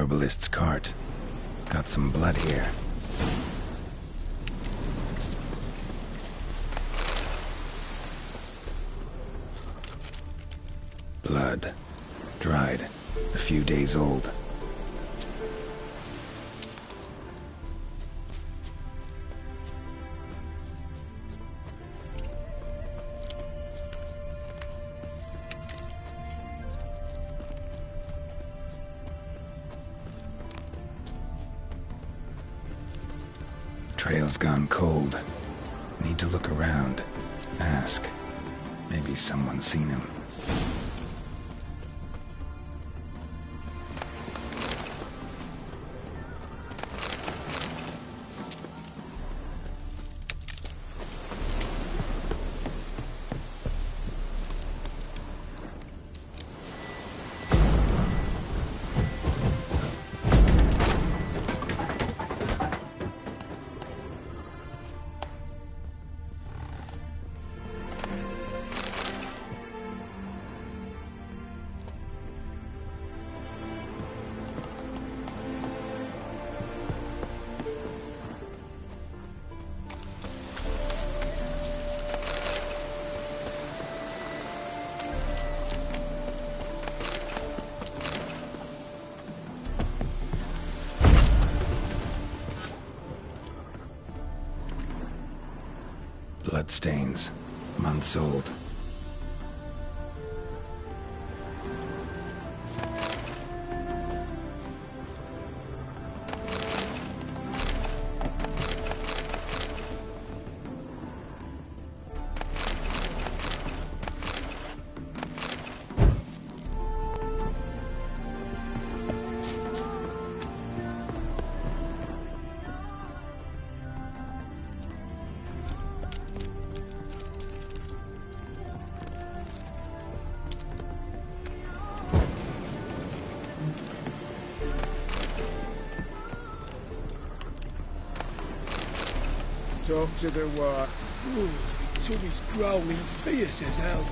Herbalist's cart. Got some blood here. Blood. Dried. A few days old. Trail's gone cold. Need to look around. Ask. Maybe someone's seen him. Bloodstains. Months old. Talk to the what? Ooh, Tummy's growling fierce as hell.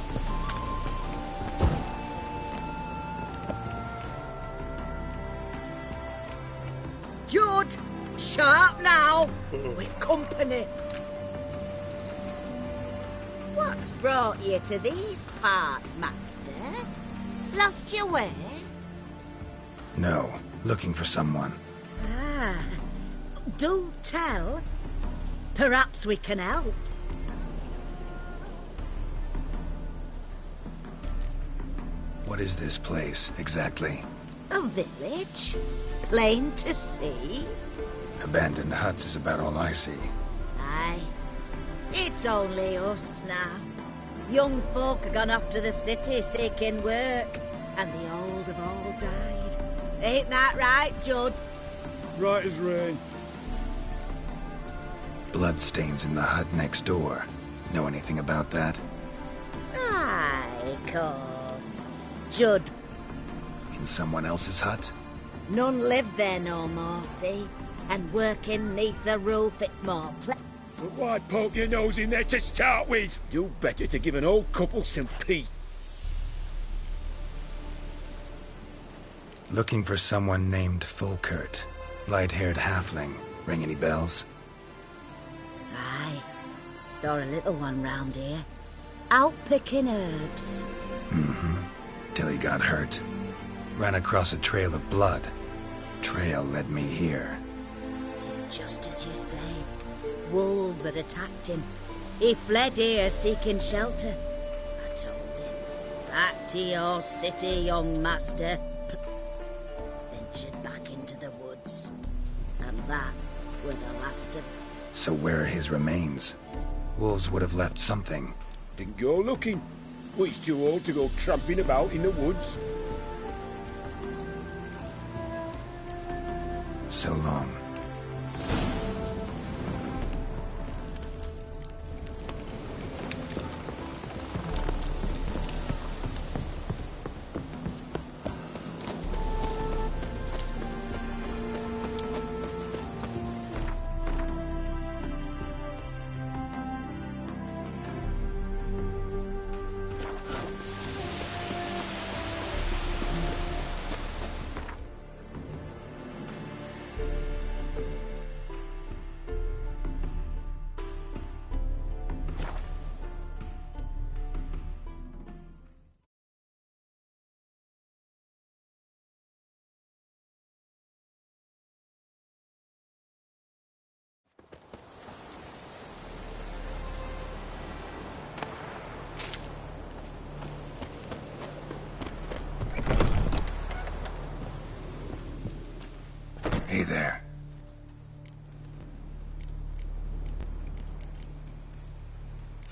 Judd! Shut up now! We've company. What's brought you to these parts, master? Lost your way? No. Looking for someone. Ah. Do tell. Perhaps we can help. What is this place, exactly? A village? Plain to see? Abandoned huts is about all I see. Aye. It's only us now. Young folk have gone off to the city seeking work, and the old have all died. Ain't that right, Judd? Right as rain. Bloodstains in the hut next door. Know anything about that? Aye, course. Judd. In someone else's hut? None live there no more, see? And working neath the roof, it's more But why poke your nose in there to start with? Do better to give an old couple some peace. Looking for someone named Fulkert. Light-haired halfling. Ring any bells? Aye. Saw a little one round here. Out picking herbs. Mm-hmm. Till he got hurt. Ran across a trail of blood. Trail led me here. Tis just as you say. Wolves had attacked him. He fled here seeking shelter. I told him, back to your city, young master. Ventured back into the woods. And that were the last of... So where are his remains? Wolves would have left something. Didn't go looking. Well, he's too old to go tramping about in the woods. So long.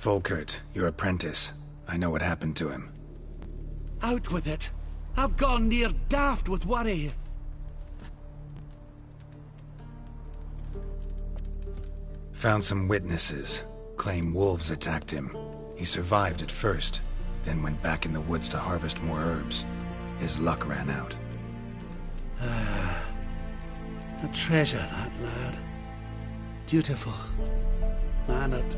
Folkert, your apprentice. I know what happened to him. Out with it. I've gone near daft with worry. Found some witnesses. Claim wolves attacked him. He survived at first, then went back in the woods to harvest more herbs. His luck ran out. A treasure, that lad. Dutiful. Mannered.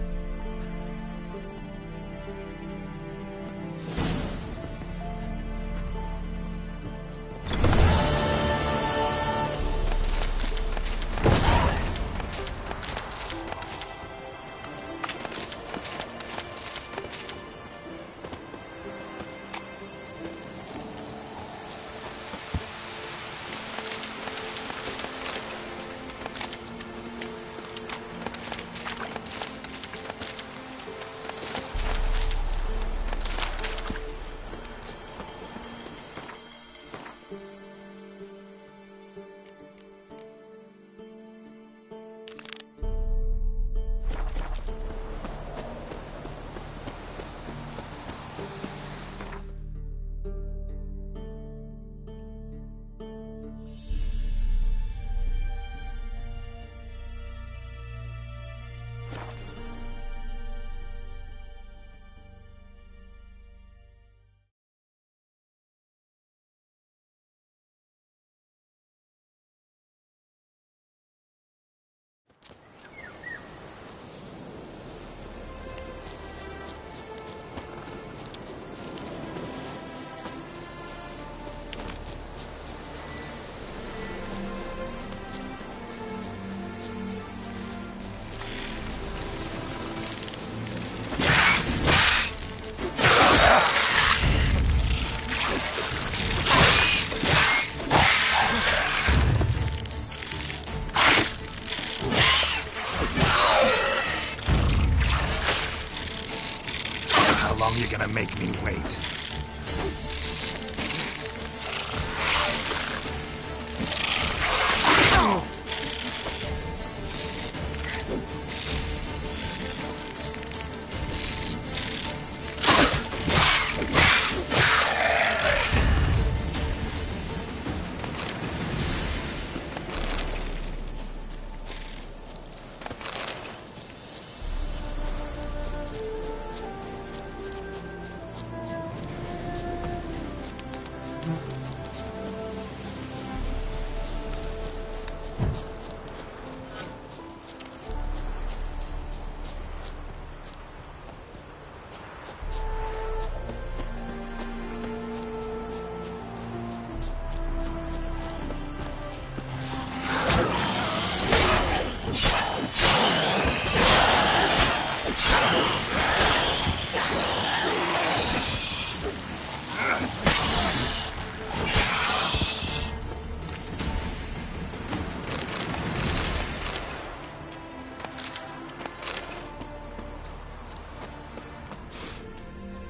How long you gonna make me wait?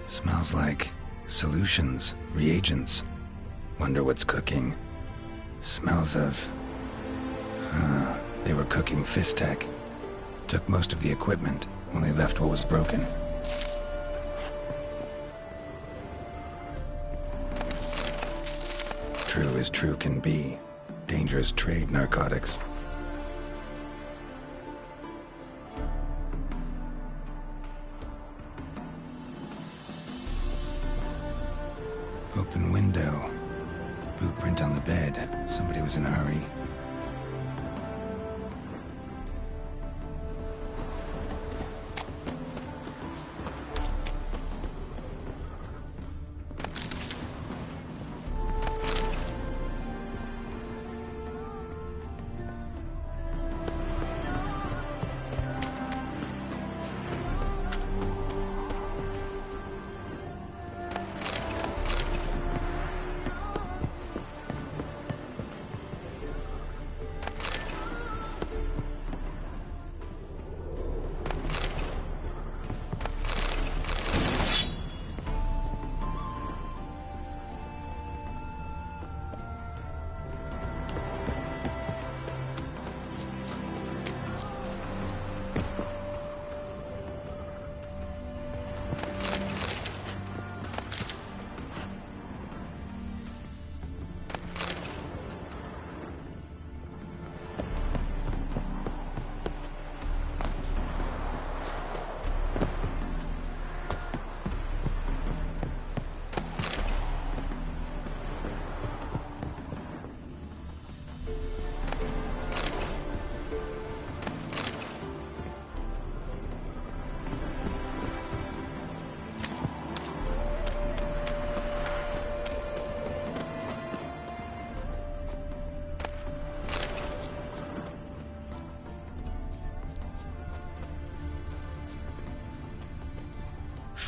Smells like solutions, reagents. Wonder what's cooking. Smells of... they were cooking Fistech. Took most of the equipment, only left what was broken. True as true can be. Dangerous trade, narcotics. Open window. Boot print on the bed. Somebody was in a hurry.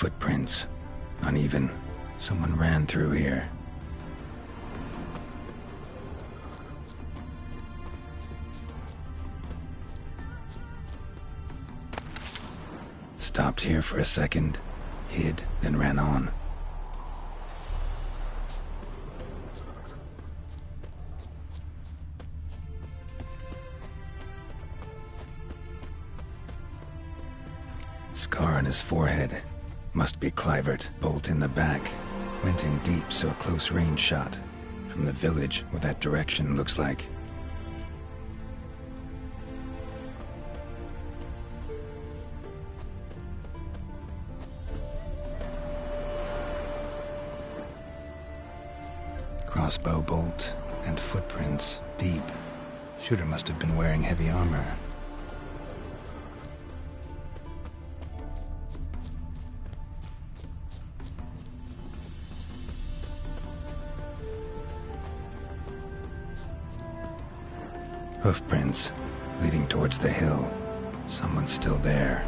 Footprints. Uneven. Someone ran through here. Stopped here for a second, hid, then ran on. Scar on his forehead. Must be Clivert. Bolt in the back. Went in deep, so a close range shot. From the village, where that direction looks like. Crossbow bolt and footprints deep. Shooter must have been wearing heavy armor. Hoofprints leading towards the hill. Someone's still there.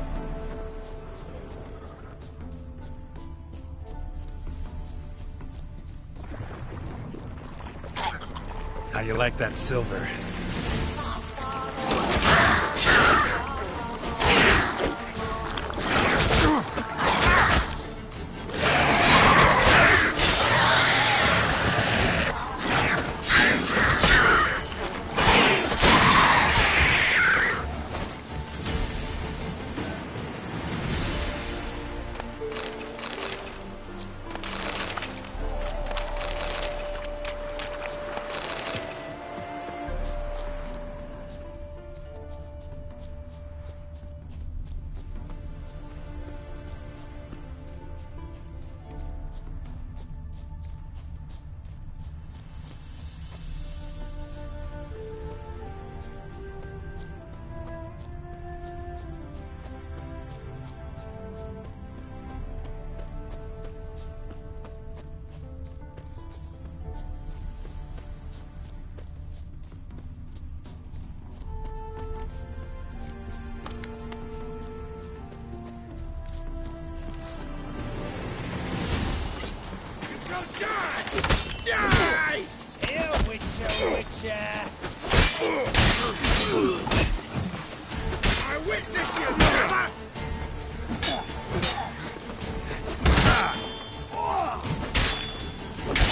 How you like that silver?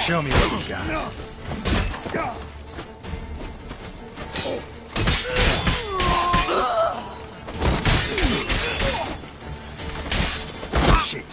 Show me what you got. Shit.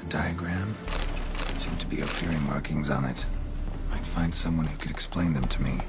Diagram? Seem to be Ophiri markings on it. Might find someone who could explain them to me.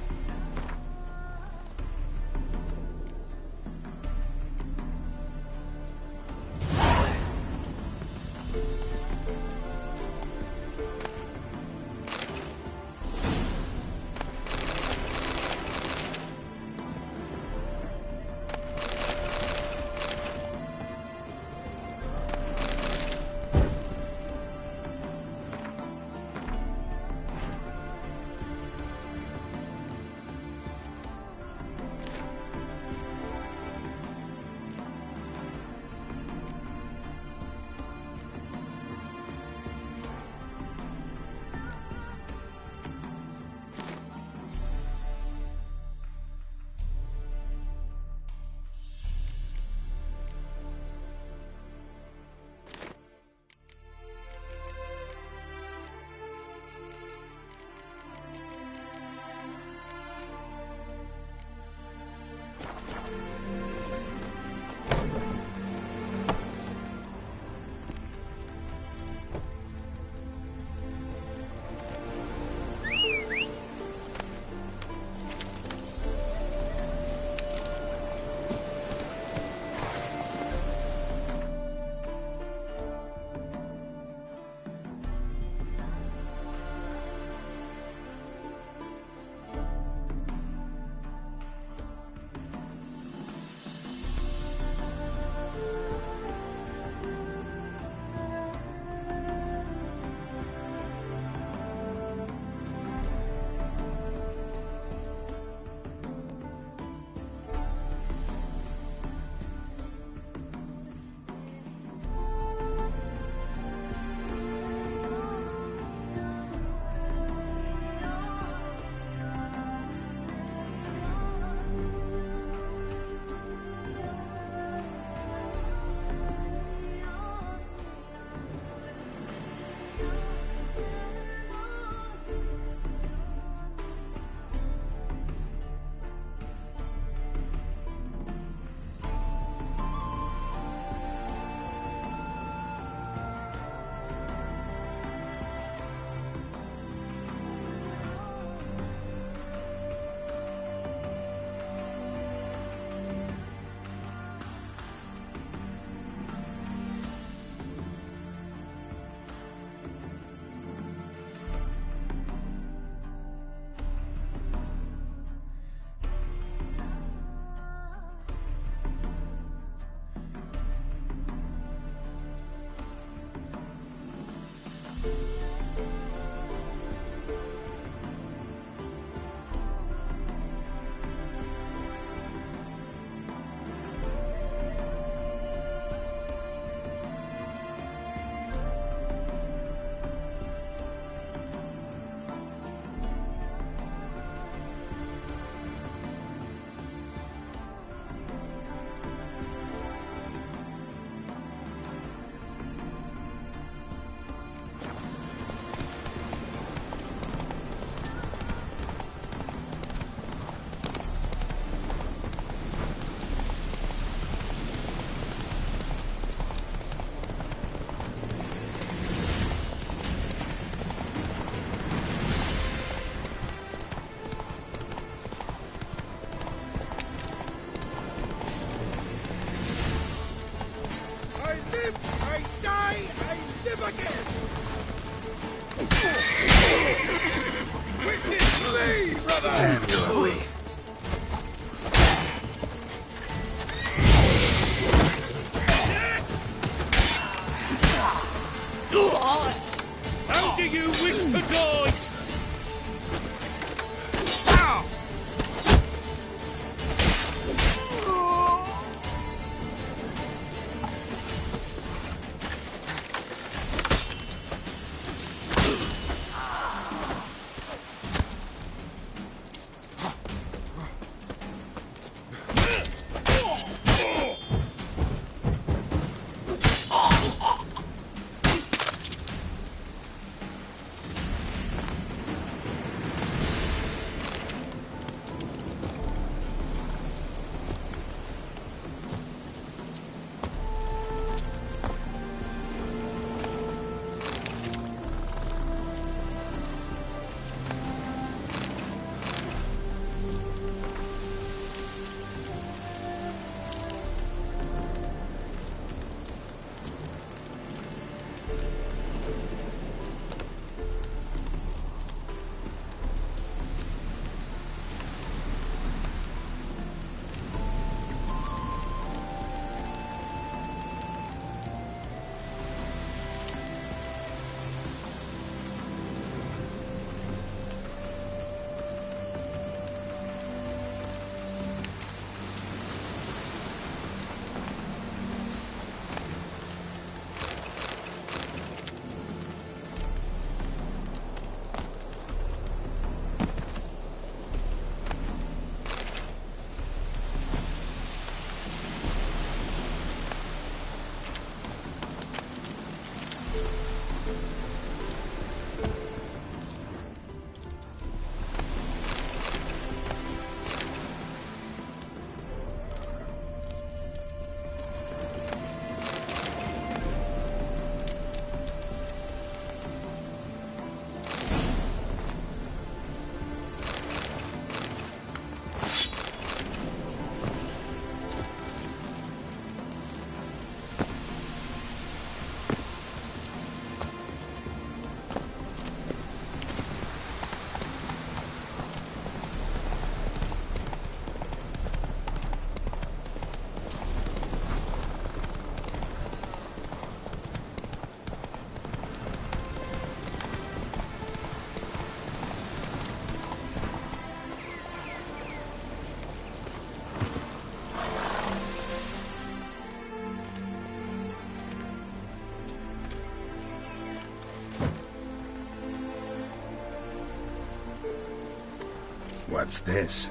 What's this?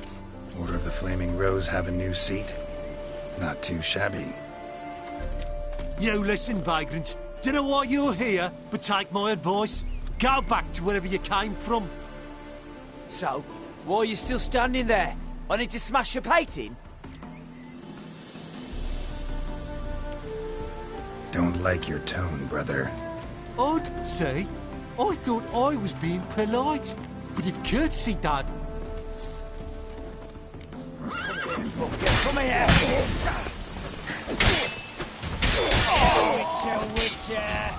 Order of the Flaming Rose have a new seat? Not too shabby. You listen, vagrant. Dunno why you're here, but take my advice. Go back to wherever you came from. So, why are you still standing there? I need to smash your painting? Don't like your tone, brother. I'd say, I thought I was being polite. But if courtesy, Dad... Come here! Witcher!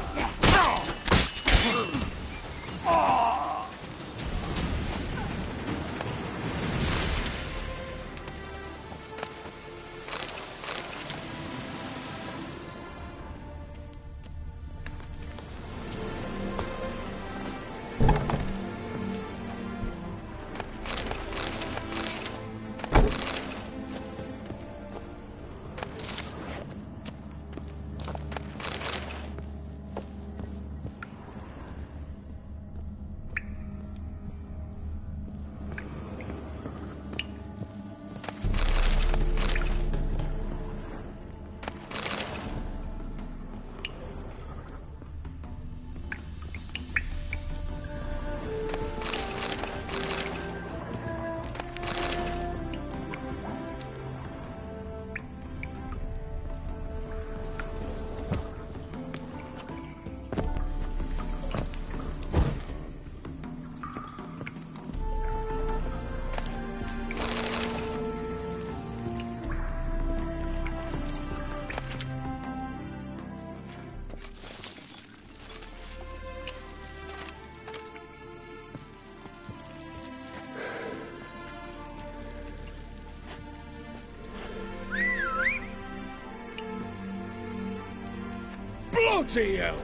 Bloody hell!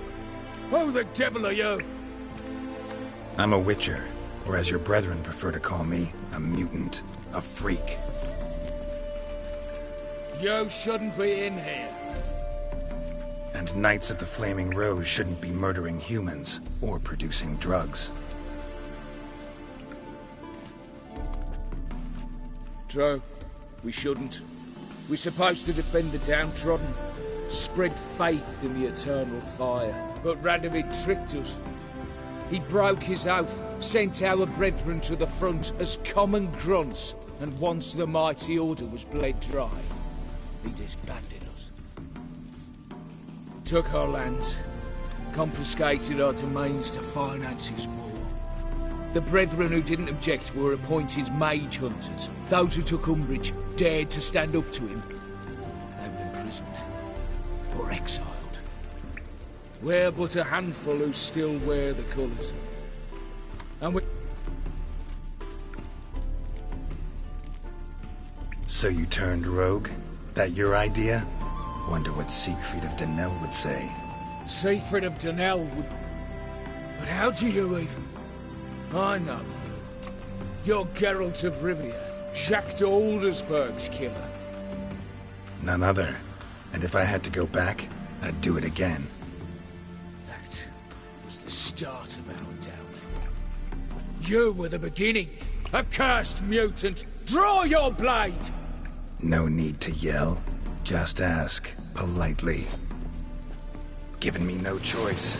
Who the devil are you? I'm a Witcher, or as your brethren prefer to call me, a mutant, a freak. You shouldn't be in here. And Knights of the Flaming Rose shouldn't be murdering humans or producing drugs. True. We shouldn't. We're supposed to defend the downtrodden, spread faith in the eternal fire. But Radovid tricked us. He broke his oath, sent our brethren to the front as common grunts, and once the mighty order was bled dry, he disbanded us. Took our lands, confiscated our domains to finance his war. The brethren who didn't object were appointed mage hunters. Those who took umbrage dared to stand up to him. They were imprisoned or exiled. We're but a handful who still wear the colours. And we... So you turned rogue? That your idea? Wonder what Siegfried of Donnell would say. Siegfried of Donnell would... But how do you even... I know you. You're Geralt of Rivia, Jacques de Aldersberg's killer. None other. And if I had to go back, I'd do it again. That was the start of our downfall. You were the beginning. Accursed mutant! Draw your blade! No need to yell. Just ask, politely. Giving me no choice.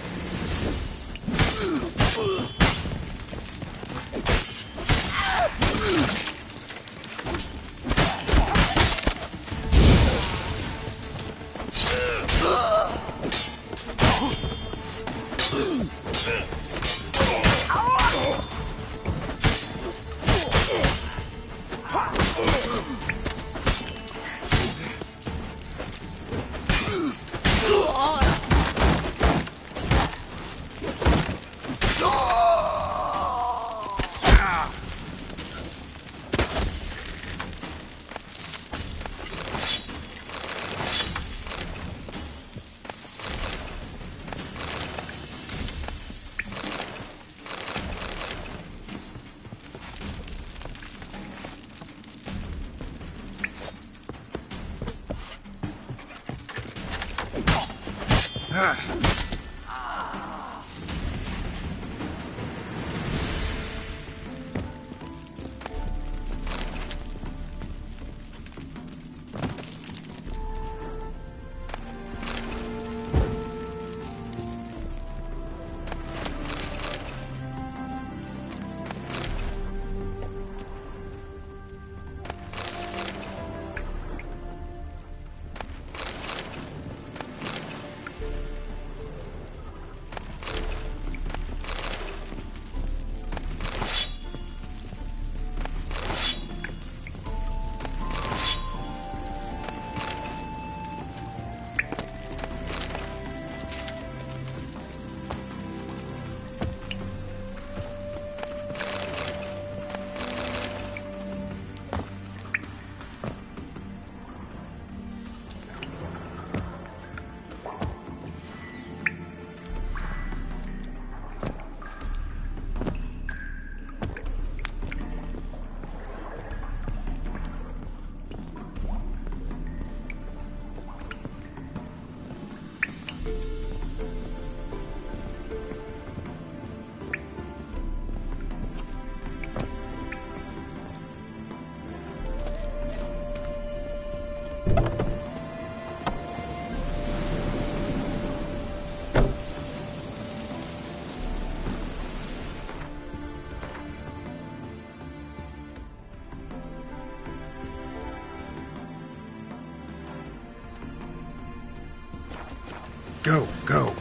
Go, go.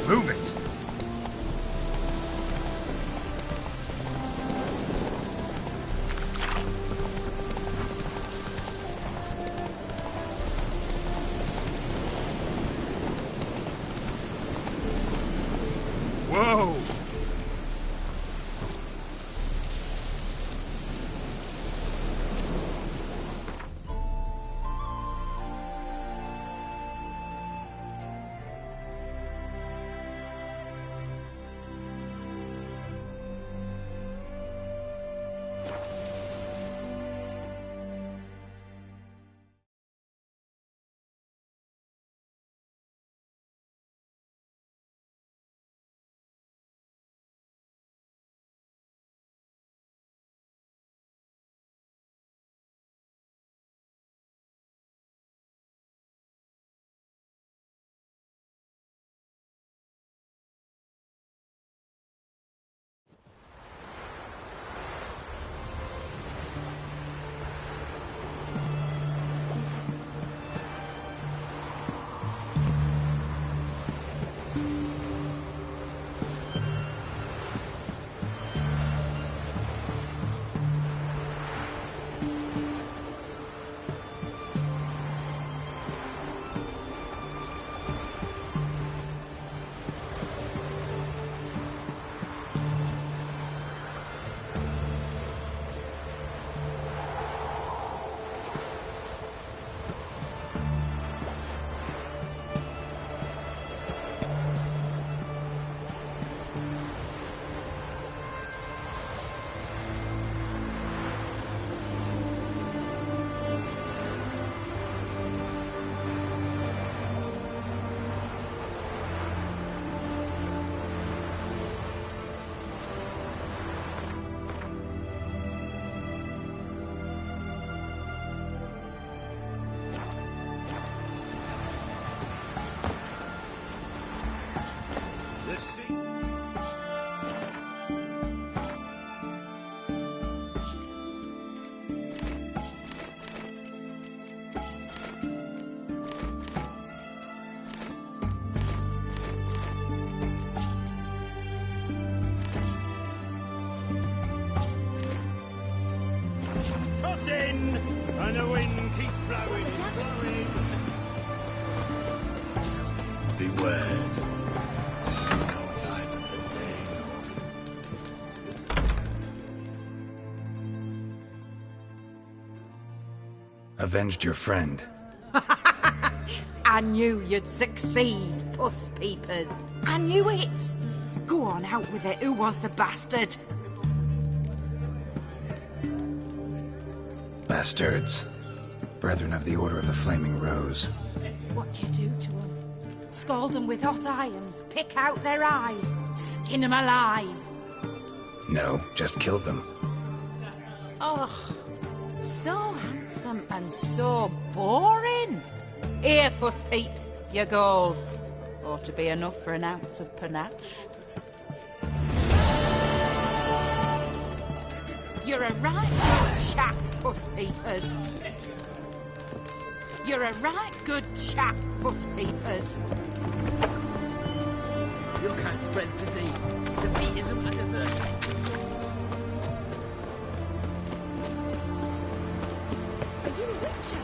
Move it! Whoa! In, and the wind keeps blowing and blowing. Beware. Avenged your friend. I knew you'd succeed, puss peepers. I knew it. Go on out with it. Who was the bastard? Bastards. Brethren of the Order of the Flaming Rose. What'd you do to them? Scald them with hot irons, pick out their eyes, skin them alive. No, just killed them. Oh, so handsome and so boring. Here, puss peeps, your gold. Ought to be enough for an ounce of panache. You're a right good chap, puss peepers. You're a right good chap, puss peepers. Your kind spreads disease, defeatism and desertion. Are you a witcher?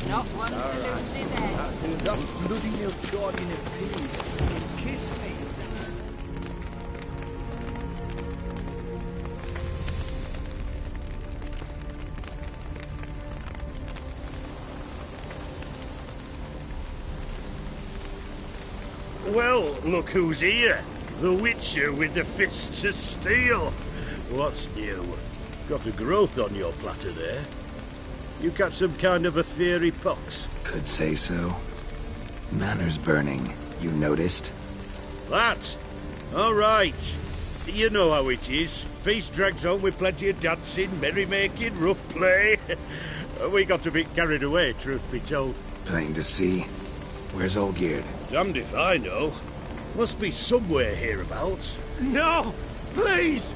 Not one to lose his head. That bloody nail charging a pig. Kiss me. Well, look who's here. The Witcher with the fists of steel. What's new? Got a growth on your platter there. You catch some kind of a fiery pox? Could say so. Manor's burning. You noticed? That? All right. You know how it is. Feast drags on with plenty of dancing, merrymaking, rough play. We got a bit carried away, truth be told. Plain to see. Where's Olgierd? Damned if I know. Must be somewhere hereabouts. No! Please!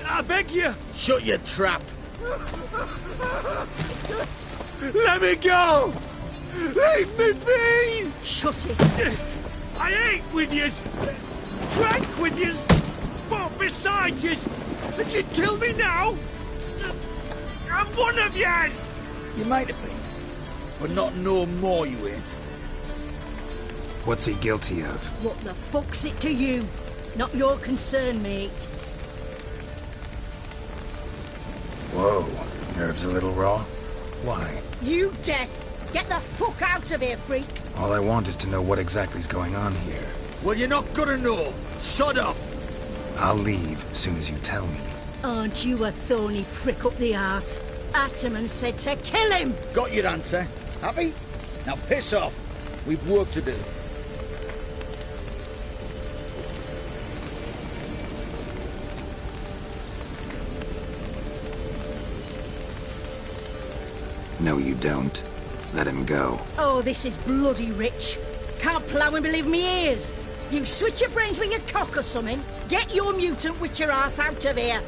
I beg you! Shut your trap! Let me go! Leave me be! Shut it! I ate with yous! Drank with yous! Fought beside yous! And you kill me now? I'm one of yous! You might have been, but not no more you ain't. What's he guilty of? What the fuck's it to you? Not your concern, mate. Whoa. Nerves a little raw? Why? You deaf! Get the fuck out of here, freak! All I want is to know what exactly is going on here. Well, you're not gonna know. Sod off! I'll leave as soon as you tell me. Aren't you a thorny prick up the arse? Ataman said to kill him! Got your answer. Happy? Now piss off. We've work to do. No, you don't. Let him go. Oh, this is bloody rich. Can't plough and believe me ears. You switch your brains with your cock or something. Get your mutant witcher ass out of here.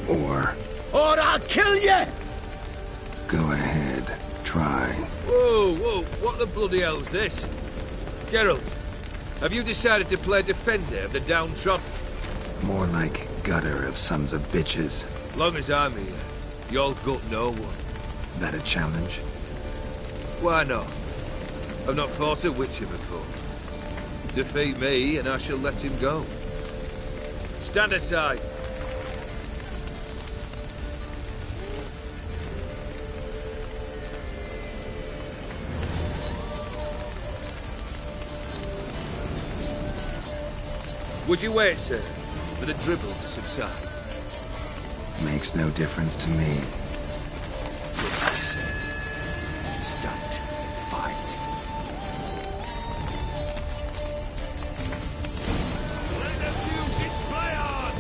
Or I'll kill you! go ahead. Try. Whoa, what the bloody hell's this? Geralt, have you decided to play defender of the downtrodden? More like gutter of sons of bitches. Long as I'm here, you'll gut no one. That a challenge? Why not? I've not fought a Witcher before. Defeat me, and I shall let him go. Stand aside. Would you wait, sir, for the dribble to subside? Makes no difference to me. Just as I said. Stand and fight. Let the music play on!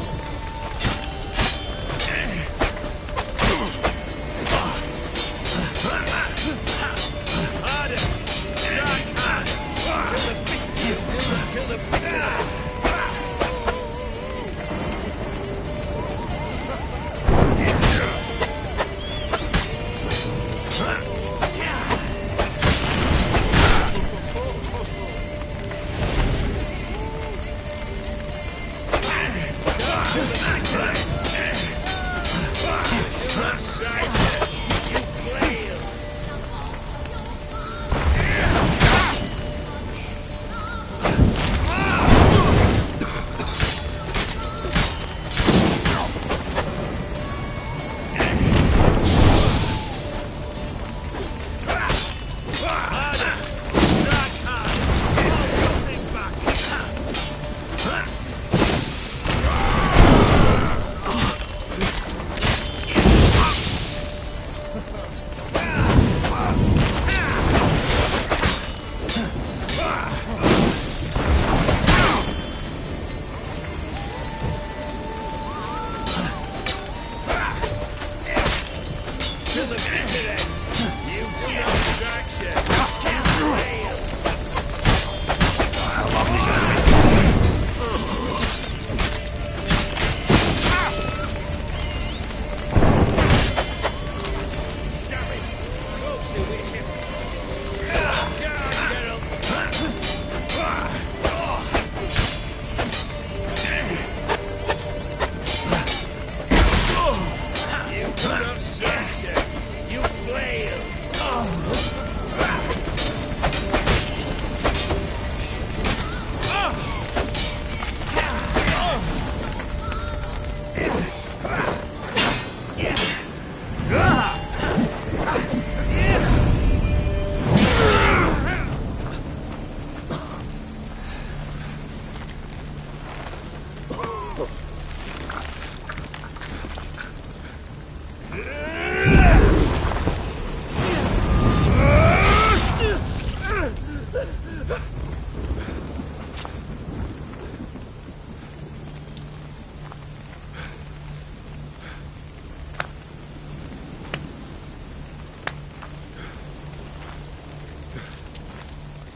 Harder! Strike hard! Till the bitter you do that till the bitter end!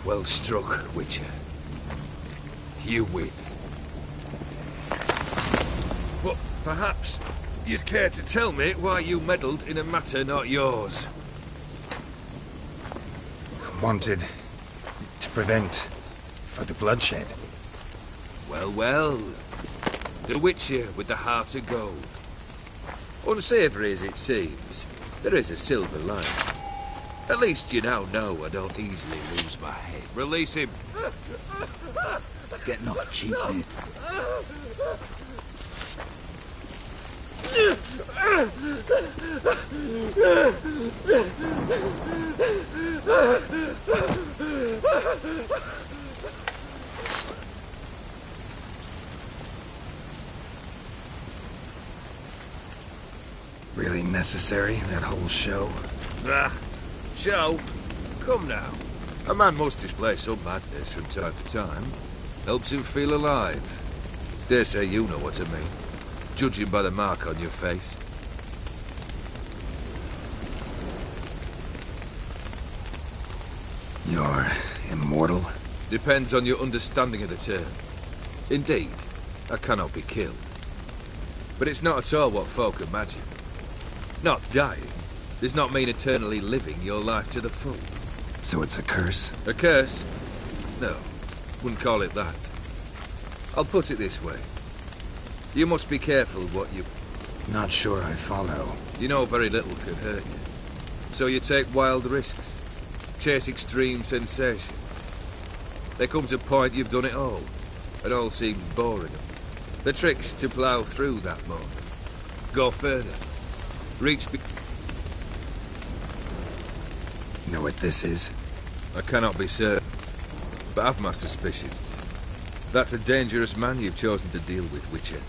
Well struck, Witcher. You win. But perhaps you'd care to tell me why you meddled in a matter not yours. Wanted to prevent further bloodshed. Well, well. The Witcher with the heart of gold. Unsavoury as it seems, there is a silver lining. At least you now know I don't easily lose my head. Release him. Getting off cheap, mate. Really necessary, that whole show? Ah, show? Come now. A man must display some madness from time to time. Helps him feel alive. Dare say you know what I mean. Judging by the mark on your face. You're immortal? Depends on your understanding of the term. Indeed, I cannot be killed. But it's not at all what folk imagine. Not dying does not mean eternally living your life to the full. So it's a curse? A curse? No, wouldn't call it that. I'll put it this way. You must be careful what you... Not sure I follow. You know very little can hurt you. So you take wild risks. chase extreme sensations. There comes a point you've done it all, and all seems boring. The trick's to plough through that moment. Go further. Reach Know what this is? I cannot be certain, but I've my suspicions. That's a dangerous man you've chosen to deal with, Witcher.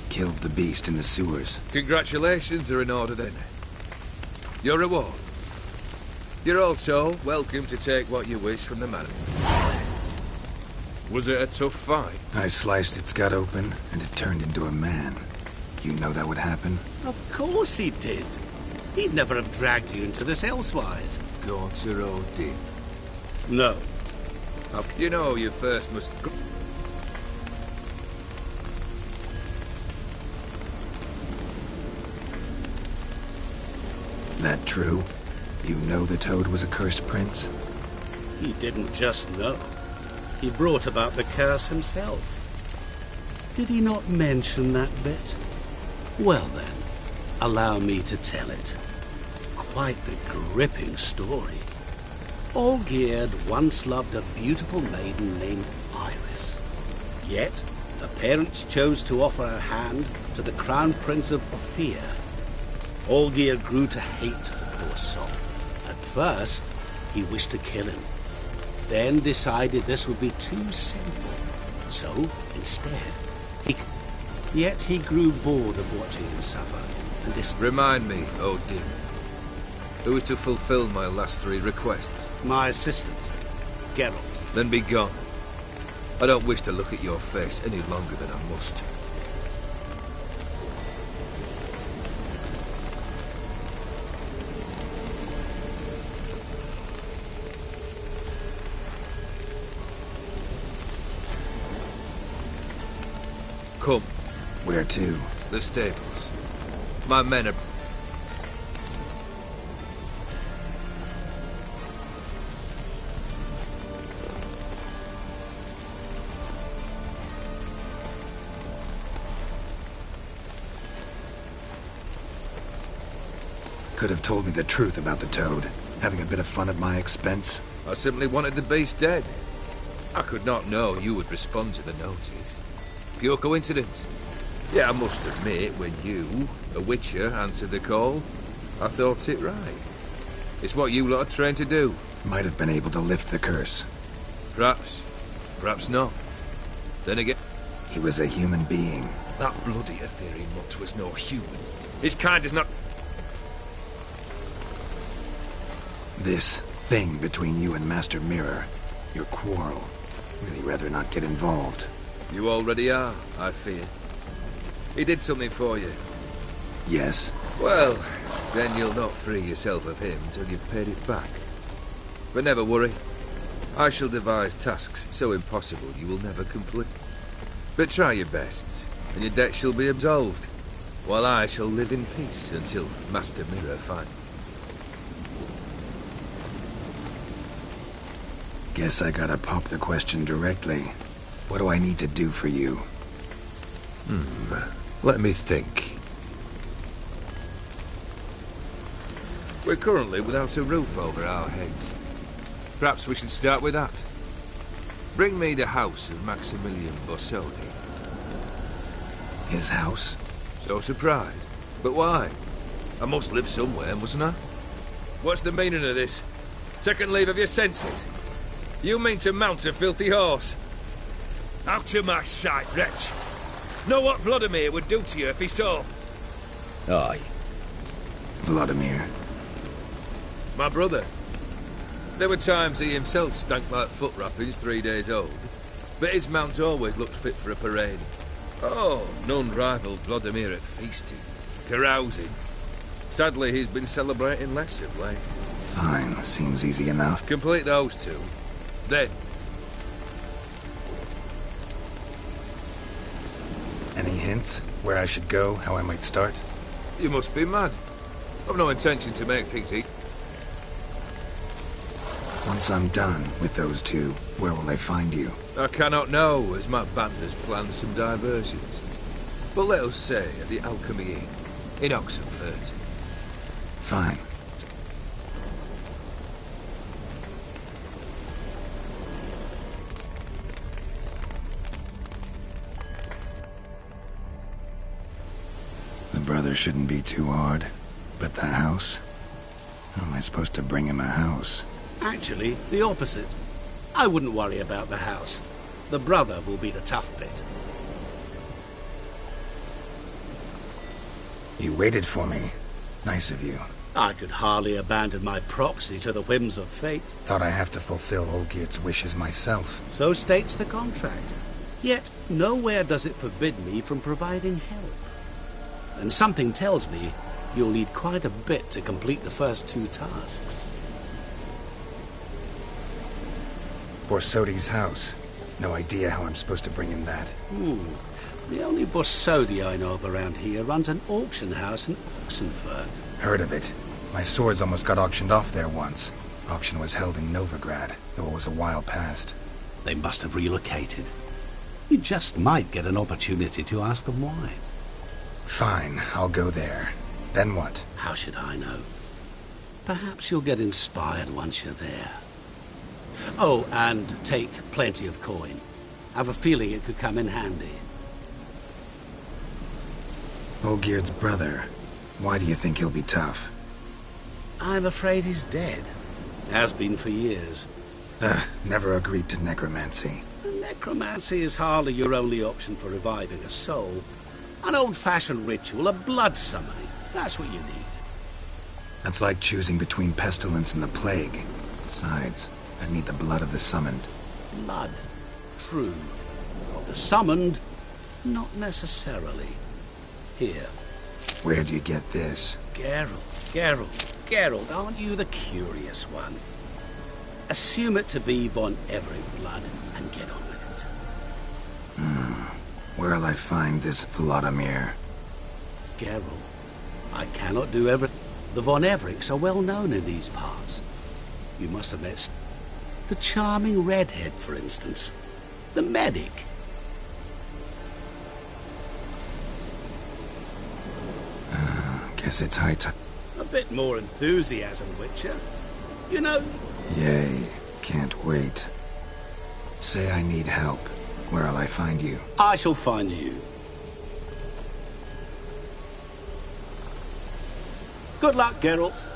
Killed the beast in the sewers. Congratulations are in order then. Your reward. You're also welcome to take what you wish from the man. Was it a tough fight? I sliced its gut open, and it turned into a man. You know that would happen? Of course he did. He'd never have dragged you into this elsewise. Gaunter O'Dim. No. You know you first must... That true? You know the Toad was a cursed prince? He didn't just know. He brought about the curse himself. Did he not mention that bit? Well then, allow me to tell it. Quite the gripping story. Olgierd once loved a beautiful maiden named Iris. Yet, her parents chose to offer her hand to the Crown Prince of Ophir. Olgierd grew to hate the poor soul. At first, he wished to kill him. Then decided this would be too simple. So, instead, Yet he grew bored of watching him suffer, and Remind me, O'Dim. Who is to fulfill my last 3 requests? My assistant, Geralt. Then be gone. I don't wish to look at your face any longer than I must. Come. Where to? The stables. My men are... Could have told me the truth about the Toad, having a bit of fun at my expense. I simply wanted the beast dead. I could not know you would respond to the notice. Pure coincidence. Yeah, I must admit, when you, a Witcher, answered the call, I thought it right. It's what you lot are trained to do. Might have been able to lift the curse. Perhaps. Perhaps not. Then again... He was a human being. That bloody Aetheri mutt was no human. His kind is not... This thing between you and Master Mirror, your quarrel, really rather not get involved. You already are, I fear. He did something for you. Yes. Well, then you'll not free yourself of him till you've paid it back. But never worry. I shall devise tasks so impossible you will never complete. But try your best, and your debt shall be absolved, while I shall live in peace until Master Mirror finds. Guess I gotta pop the question directly. What do I need to do for you? Let me think. We're currently without a roof over our heads. Perhaps we should start with that. Bring me the house of Maximilian Bossoni. His house? So surprised. But why? I must live somewhere, mustn't I? What's the meaning of this? Second leave of your senses? You mean to mount a filthy horse? Out of my sight, wretch! Know what Vladimir would do to you if he saw? Aye. Vladimir. My brother. There were times he himself stank like foot wrappings 3 days old, but his mount always looked fit for a parade. Oh, none rivaled Vladimir at feasting, carousing. Sadly, he's been celebrating less of late. Fine, seems easy enough. Complete those 2. Then. Any hints? Where I should go? How I might start? You must be mad. I've no intention to make things easy. Once I'm done with those 2, where will I find you? I cannot know, as my band has planned some diversions. But let us say at the Alchemy Inn, in Oxenfurt. Fine. brother shouldn't be too hard. But the house? How am I supposed to bring him a house? Actually, the opposite. I wouldn't worry about the house. The brother will be the tough bit. You waited for me. Nice of you. I could hardly abandon my proxy to the whims of fate. Thought I have to fulfill Olgierd's wishes myself. So states the contract. Yet, nowhere does it forbid me from providing help. And something tells me you'll need quite a bit to complete the first 2 tasks. Borsodi's house. No idea how I'm supposed to bring him that. The only Borsodi I know of around here runs an auction house in Oxenfurt. Heard of it. My swords almost got auctioned off there once. Auction was held in Novigrad, though it was a while past. They must have relocated. You just might get an opportunity to ask them why. Fine, I'll go there. Then what? How should I know? Perhaps you'll get inspired once you're there. Oh, and take plenty of coin. Have a feeling it could come in handy. Olgierd's brother. Why do you think he'll be tough? I'm afraid he's dead. Has been for years. Never agreed to necromancy. Necromancy is hardly your only option for reviving a soul. An old-fashioned ritual, a blood summoning. That's what you need. That's like choosing between pestilence and the plague. Besides, I need the blood of the summoned. Blood. True. Of the summoned, not necessarily. Here. Where do you get this? Geralt, aren't you the curious one? Assume it to be Von Everett blood and get on with it. Where'll I find this Vladimir? Geralt, I cannot do everything. The Von Evericks are well known in these parts. You must have met the charming redhead, for instance. The medic. Guess it's high time. A bit more enthusiasm, Witcher. You know... Yay. Can't wait. Say I need help. Where'll I find you? I shall find you. Good luck, Geralt.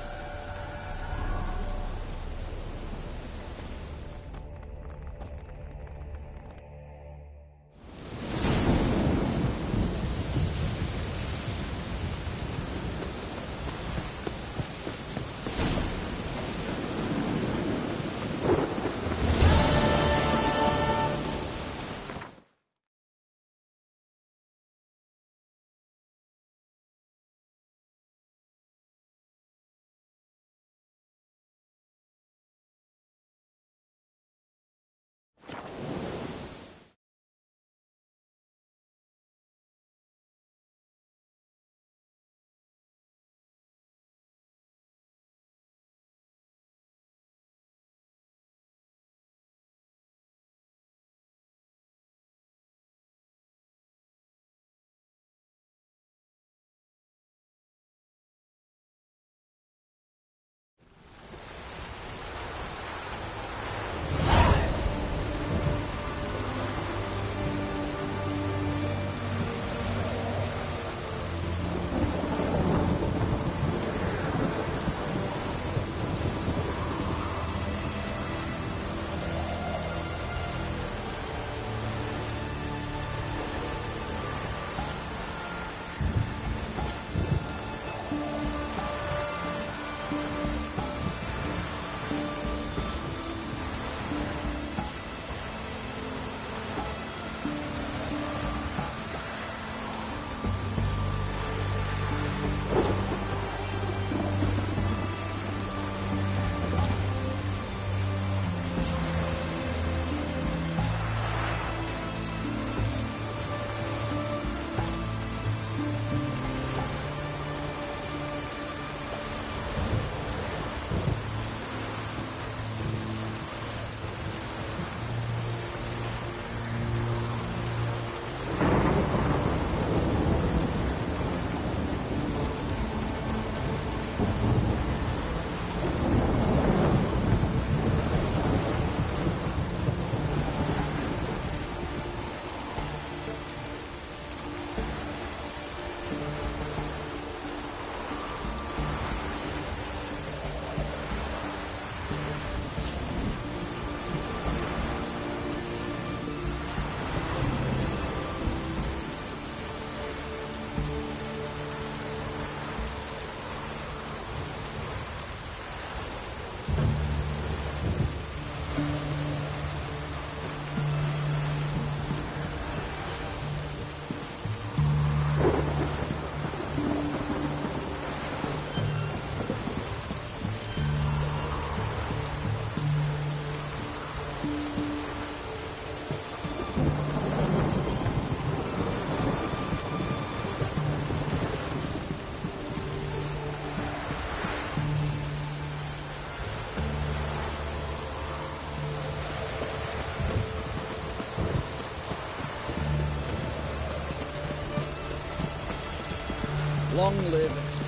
Long live it.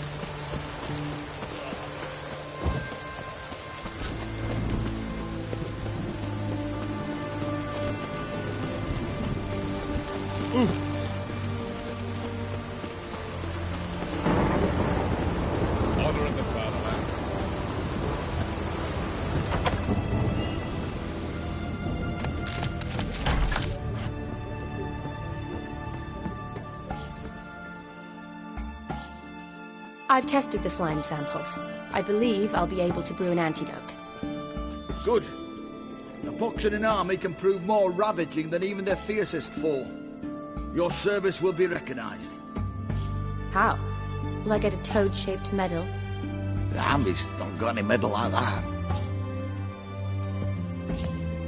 Honor in the fatherland. I've tested the slime samples. I believe I'll be able to brew an antidote. Good. The pox in an army can prove more ravaging than even their fiercest foe. Your service will be recognized. How? Will I get a toad-shaped medal? The army's not got any medal like that.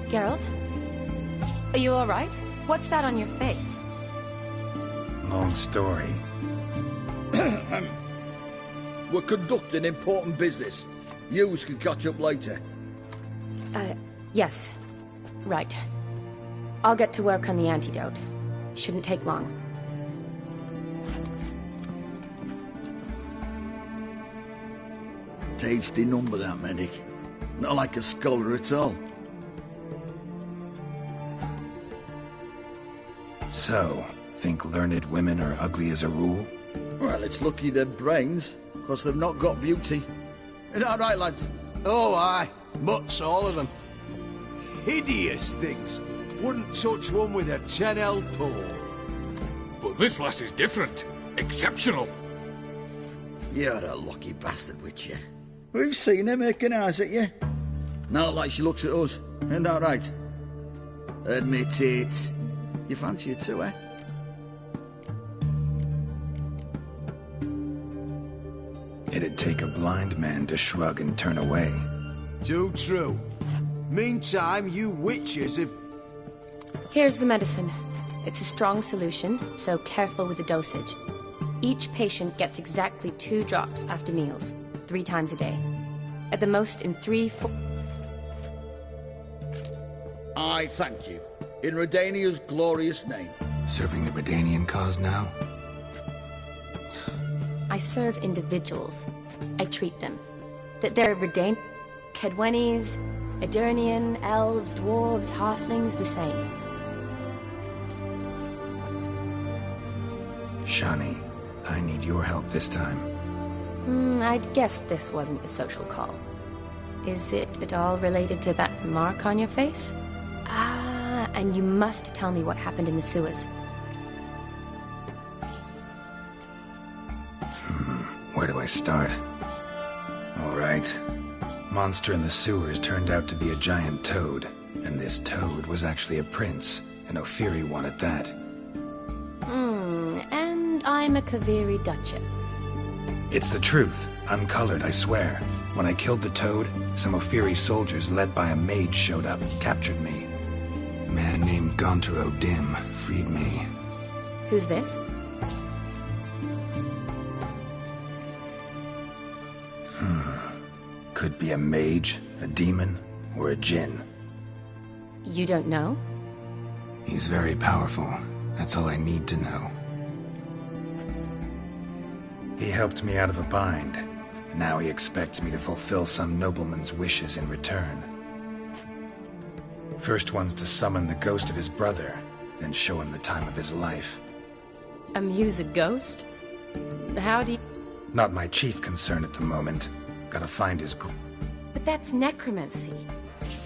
Geralt? Are you alright? What's that on your face? Long story. We're conducting important business. Yous can catch up later. Yes. Right. I'll get to work on the antidote. Shouldn't take long. Tasty number, that medic. Not like a scholar at all. So, think learned women are ugly as a rule? Well, it's lucky they're brains, because they've not got beauty. Is that right, lads? Oh, aye. Mutts, all of them. Hideous things. Wouldn't touch one with a 10L pull. But this lass is different. Exceptional. You're a lucky bastard, Witcher. We've seen her making eyes at you. Not like she looks at us. Isn't that right? Admit it. You fancy it too, eh? It'd take a blind man to shrug and turn away. Too true. Meantime, you witches have... Here's the medicine. It's a strong solution, so careful with the dosage. Each patient gets exactly 2 drops after meals, 3 times a day. At the most in 3-4... I thank you. In Redania's glorious name. Serving the Redanian cause now? I serve individuals. I treat them. That they're Redan... Kedwenis, Edirnian, elves, dwarves, halflings, the same. Shani, I need your help this time. I'd guess this wasn't a social call. Is it at all related to that mark on your face? Ah, and you must tell me what happened in the sewers. Where do I start? All right. Monster in the sewers turned out to be a giant toad, and this toad was actually a prince, an Ophiri one at that. And I'm a Kaviri Duchess. It's the truth, uncolored, I swear. When I killed the toad, some Ophiri soldiers led by a mage showed up, captured me. A man named Gaunter O'Dim freed me. Who's this? Could be a mage, a demon, or a djinn. You don't know? He's very powerful. That's all I need to know. He helped me out of a bind, and now he expects me to fulfill some nobleman's wishes in return. First one's to summon the ghost of his brother, then show him the time of his life. Amuse a ghost? How do you... Not my chief concern at the moment. Gotta find his... But that's necromancy.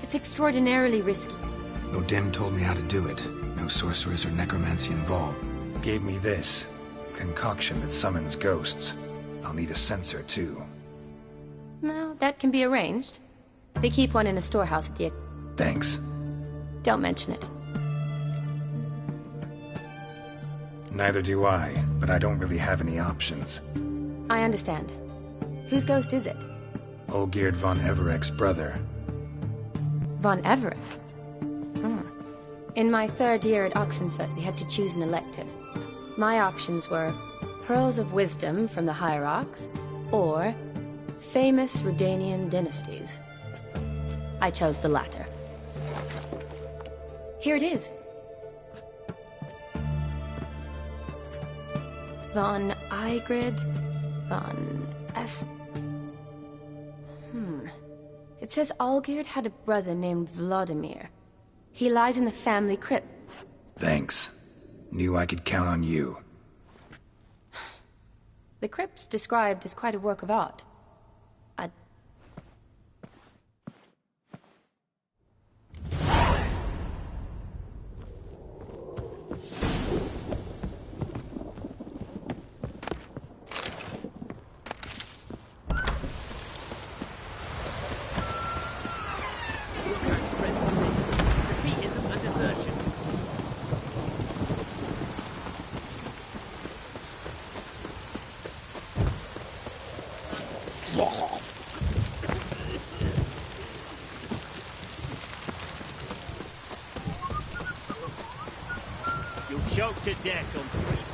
It's extraordinarily risky. O'Dim told me how to do it. No sorcerers or necromancy involved. Gave me this. Concoction that summons ghosts. I'll need a censer, too. No, that can be arranged. They keep one in a storehouse at the... Thanks. Don't mention it. Neither do I, but I don't really have any options. I understand. Whose ghost is it? Olgierd von Everek's brother. Von Everek? In my 3rd year at Oxenfoot, we had to choose an elective. My options were Pearls of Wisdom from the Hierarchs, or Famous Redanian Dynasties. I chose the latter. Here it is. Von Igrid, von S... It says Olgierd had a brother named Vladimir. He lies in the family crypt. Thanks. Knew I could count on you. The crypt's described as quite a work of art. You'll choke to death on 3